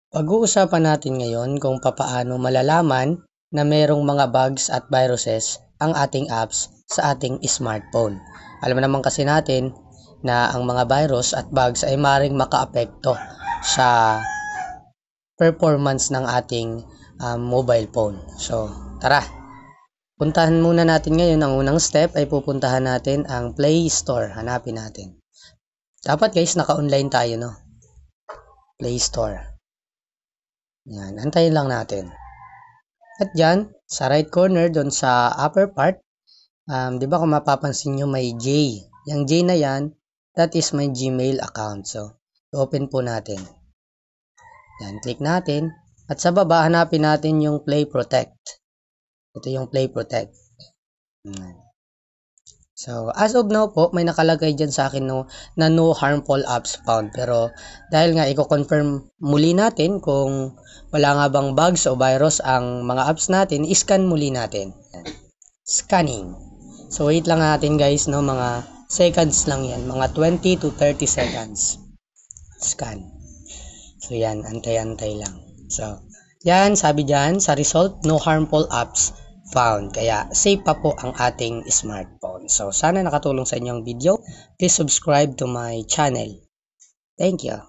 Pag-uusapan natin ngayon kung papaano malalaman na merong mga bugs at viruses ang ating apps sa ating smartphone. Alam naman kasi natin na ang mga virus at bugs ay maaaring makaapekto sa performance ng ating mobile phone. So, tara! Puntahan muna natin ngayon, ang unang step ay pupuntahan natin ang Play Store. Hanapin natin. Dapat guys, naka-online tayo, no? Play Store. Yan, antayin lang natin. At dyan, sa right corner, doon sa upper part, di ba kung mapapansin nyo may J. Yung J na yan, that is my Gmail account. So, open po natin. Yan, click natin. At sa baba, hanapin natin yung Play Protect. Ito yung Play Protect. So, as of now po, may nakalagay dyan sa akin na no harmful apps found. Pero, dahil nga, i-confirm muli natin kung wala nga bang bugs o virus ang mga apps natin, i-scan muli natin. Scanning. So, wait lang natin guys, no? Mga seconds lang yan. Mga 20 to 30 seconds. Scan. So, yan. Antay-antay lang. So, yan. Sabi dyan, sa result, no harmful apps found. Kaya, safe pa po ang ating smartphone. So, sana nakatulong sa inyo ang video. Please subscribe to my channel. Thank you.